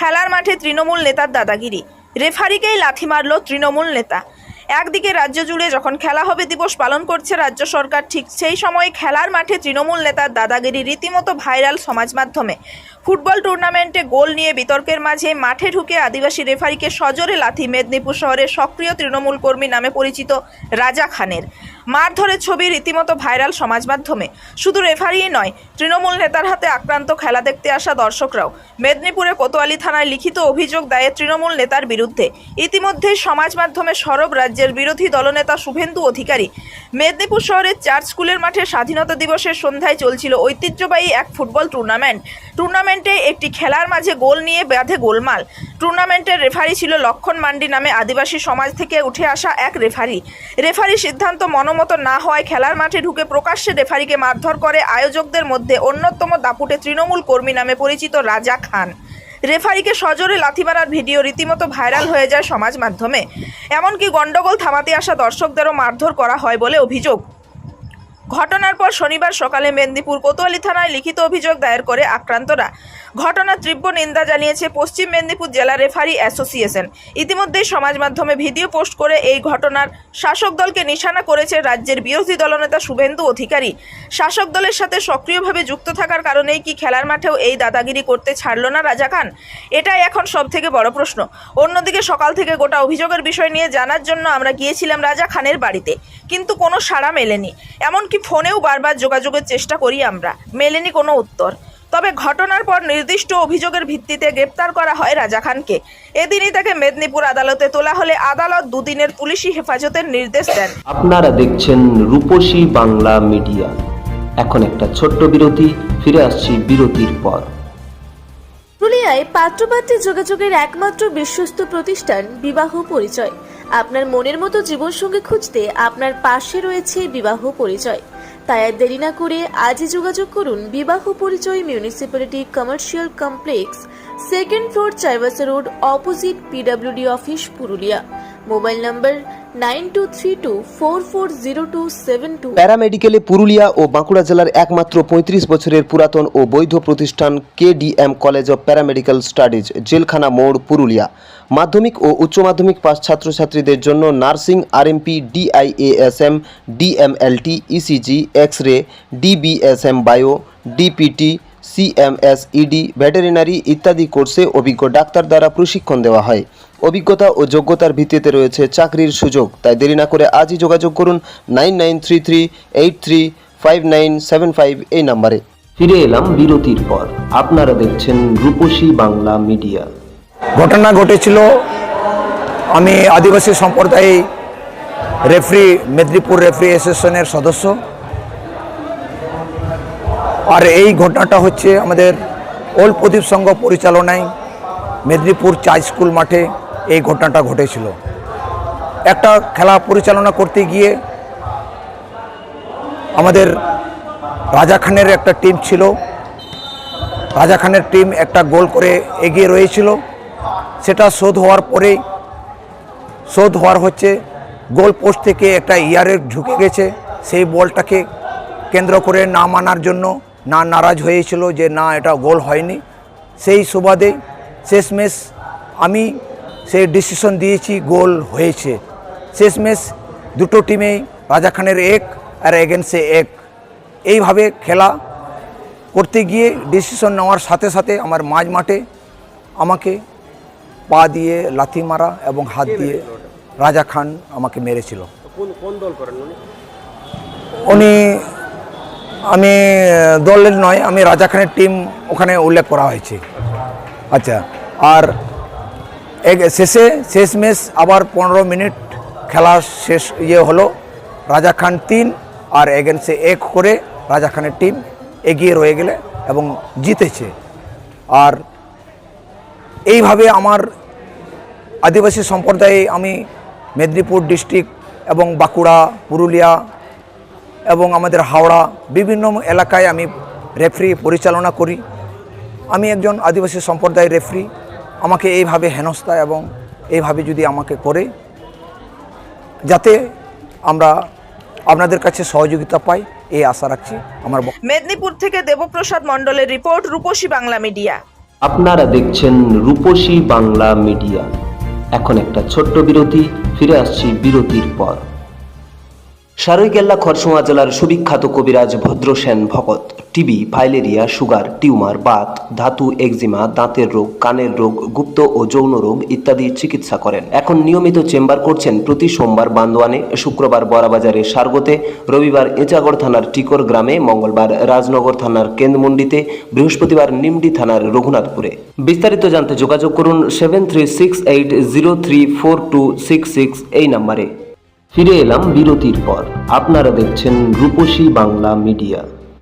খেলার মাঠে তৃণমূল নেতার দাদাগিরি, রেফারিকেই লাথি মারল তৃণমূল নেতা। একদিকে রাজ্য জুড়ে যখন খেলা হবে দিবস পালন করছে রাজ্য সরকার, ঠিক সেই সময় খেলার মাঠে তৃণমূল নেতার দাদাগিরি রীতিমতো ভাইরাল সমাজ মাধ্যমে। ফুটবল টুর্নামেন্টে গোল নিয়ে বিতর্কের মাঝে মাঠে ঢুকে আদিবাসী রেফারিকে সজোরে লাথি মেদিনীপুর শহরের সক্রিয় তৃণমূল কর্মী নামে পরিচিত রাজা খানের। মারধরের ছবি রীতিমতো ভাইরাল সমাজ মাধ্যমে। শুধু রেফারিই নয়, তৃণমূল নেতার হাতে আক্রান্ত খেলা দেখতে আসা দর্শকরাও। মেদিনীপুরে কোতোয়ালি থানায় লিখিত অভিযোগ দায়ের তৃণমূল নেতার বিরুদ্ধে। ইতিমধ্যেই সমাজ মাধ্যমে সরব রাজ্যের বিরোধী দলনেতা শুভেন্দু অধিকারী। মেদিনীপুর শহরের চার্চ স্কুলের মাঠে স্বাধীনতা দিবসের সন্ধ্যায় চলছিল ঐতিহ্যবাহী এক ফুটবল টুর্নামেন্টে একটি খেলার মাঝে গোল নিয়ে বাঁধে গোলমাল। টুর্নামেন্টের রেফারি ছিল লক্ষণ মান্ডি নামে আদিবাসী সমাজ থেকে উঠে আসা এক রেফারি সিদ্ধান্ত মনোমত না হওয়ায় খেলার মাঠে ঢুকে প্রকাশ্যে রেফারিকে মারধর করে আয়োজকদের মধ্যে অন্যতম দাপুটে তৃণমূল কর্মী নামে পরিচিত রাজা খান। রেফারিকে সজোরে লাথি মারার ভিডিও রীতিমতো ভাইরাল হয়ে যায় সমাজ মাধ্যমে। এমনকি গন্ডগোল থামাতে আসা দর্শকদেরও মারধর করা হয় বলে অভিযোগ। ঘটনার পর শনিবার সকালে মেদিনীপুর কোতোয়ালি থানায় লিখিত অভিযোগ দায়ের করে আক্রান্তরা। ঘটনার তীব্র নিন্দা জানিয়েছে পশ্চিম মেদিনীপুর জেলা রেফারি অ্যাসোসিয়েশন। ইতিমধ্যেই সমাজ মাধ্যমে ভিডিও পোস্ট করে এই ঘটনার শাসক দলকে নিশানা করেছে রাজ্যের বিরোধী দলনেতা শুভেন্দু অধিকারী। শাসক দলের সাথে সক্রিয়ভাবে যুক্ত থাকার কারণেই কি খেলার মাঠেও এই দাদাগিরি করতে ছাড়ল না রাজা খান? এটাই এখন সবথেকে বড় প্রশ্ন। অন্যদিকে সকাল থেকে গোটা অভিযোগের বিষয় নিয়ে জানার জন্য আমরা গিয়েছিলাম রাজা খানের বাড়িতে, কিন্তু কোনো সাড়া মেলেনি। এমনকি ফোনেও বারবার যোগাযোগের চেষ্টা করি আমরা, মেলেনি কোনো উত্তর। তবে ঘটনার পর নির্দিষ্ট অভিযোগের ভিত্তিতে গ্রেপ্তার করা হয় রাজা খানকে। এদিনই তাকে মেদিনীপুর আদালতে তোলা হলে আদালত দুদিনের পুলিশি হেফাজতের নির্দেশ দেন। আপনারা দেখছেন রূপসী বাংলা মিডিয়া। এখন একটা ছোট্ট বিরতি, ফিরে আসছি বিরতির পর। পুরুলিয়ায় পাত্রপাত্রী যোগাযোগের একমাত্র বিশ্বস্ত প্রতিষ্ঠান বিবাহ পরিচয়। আপনার মনের মতো জীবনসঙ্গী খুঁজতে আপনার পাশে রয়েছে বিবাহ পরিচয়। তাই আর দেরি না করে আজই যোগাযোগ করুন বিবাহ পরিচয়, municipality commercial complex, 2nd floor, Chaibasa road, opposite PWD office, Purulia. Mobile number 9232440272। প্যারামেডিকেলে পুরুলিয়া ও বাঁকুড়া জেলার একমাত্র 35 বছরের পুরাতন ও বৈধ প্রতিষ্ঠান KDM college of paramedical studies, জেলখানা মোড়, পুরুলিয়া। মাধ্যমিক ও উচ্চ মাধ্যমিক পাস ছাত্রছাত্রীদের জন্য nursing, RMP, DIASM, DMLT, ECG, X-ray, DBSM বায়ো, DPT, CMS, ED, ভেটেরিনারি ইত্যাদি কোর্সে অভিজ্ঞ ডাক্তার দ্বারা প্রশিক্ষণ দেওয়া হয়। অভিজ্ঞতা ও যোগ্যতার ভিত্তিতে রয়েছে চাকরির সুযোগ। তাই দেরি না করে আজই যোগাযোগ করুন 9933835975 এই নম্বরে। ফিরে এলাম বিরতির পর। আপনারা দেখছেন রূপসী বাংলা মিডিয়া। ঘটনা ঘটেছিল, আমি আদিবাসী সম্প্রদায় রেফারি, মেদিনীপুর রেফারি অ্যাসোসিয়েশনের সদস্য। আর এই ঘটনাটা হচ্ছে আমাদের ওল্ড প্রদীপ সংঘ পরিচালনায় মেদিনীপুর চার্চ স্কুল মাঠে এই ঘটনাটা ঘটেছিল। একটা খেলা পরিচালনা করতে গিয়ে আমাদের রাজা খানের একটা টিম ছিল। রাজা খানের টিম একটা গোল করে এগিয়ে রয়েছিল। সেটা শোধ হওয়ার হচ্ছে গোল পোস্ট থেকে একটা ইয়ারে ঢুকে গেছে। সেই বলটাকে কেন্দ্র করে না মানার জন্য নারাজ হয়েছিল যে না, এটা গোল হয়নি। সেই সুবাদে শেষমেশ আমি সেই ডিসিশন দিয়েছি গোল হয়েছে। শেষমেশ দুটো টিমেই রাজা খানের 1 আর এগেন্সে 1, এইভাবে খেলা করতে গিয়ে ডিসিশন নেওয়ার সাথে সাথে আমার মাঝ মাঠে আমাকে পা দিয়ে লাথি মারা এবং হাত দিয়ে রাজা খান আমাকে মেরেছিল। উনি, আমি দলের নয়, আমি রাজা খানের টিম ওখানে উল্লেখ করা হয়েছে। আচ্ছা, আর শেষমেশ আবার 15 মিনিট খেলা শেষ হলো। রাজা খান 3 আর এগেন্সে 1 করে রাজা খানের টিম এগিয়ে রয়ে গেলে এবং জিতেছে। আর এইভাবে আমার আদিবাসী সম্প্রদায়ে আমি মেদিনীপুর ডিস্ট্রিক্ট এবং বাঁকুড়া, পুরুলিয়া এবং আমাদের হাওড়া বিভিন্ন এলাকায় আমি রেফারি পরিচালনা করি। আমি একজন আদিবাসী সম্প্রদায়ের রেফারি। আমাকে এইভাবে হেনস্থা এবং এইভাবে যদি আমাকে করে, যাতে আমরা আপনাদের কাছে সহযোগিতা পাই, এই আশা রাখছি। আমার মেদিনীপুর থেকে দেবপ্রসাদ মণ্ডলের রিপোর্ট, রূপসী বাংলা মিডিয়া। আপনারা দেখছেন রূপসী বাংলা মিডিয়া। এখন একটা ছোট্ট বিরতি, ফিরে আসছি বিরতির পর। সারৈকেল্লা খরসুমা জেলার সুবিখ্যাত কবিরাজ Bhadrasen Bhagat TB, filaria, sugar, tumour, Baat, ধাতু, একজিমা, দাঁতের রোগ, কানের রোগ, গুপ্ত ও যৌন রোগ ইত্যাদি চিকিৎসা করেন। এখন নিয়মিত চেম্বার করছেন প্রতি সোমবার বান্দোয়ানে, শুক্রবার বড়াবাজারে সারগোতে, রবিবার এঁচাগড় থানার টিকর গ্রামে, মঙ্গলবার রাজনগর থানার কেন্দ্রমন্ডিতে, বৃহস্পতিবার নিমডি থানার রঘুনাথপুরে। বিস্তারিত জানতে যোগাযোগ করুন 7368034266 এই নম্বরে। ফিরে এলাম বিরতির পর। আপনারা দেখছেন রূপসী বাংলা মিডিয়া।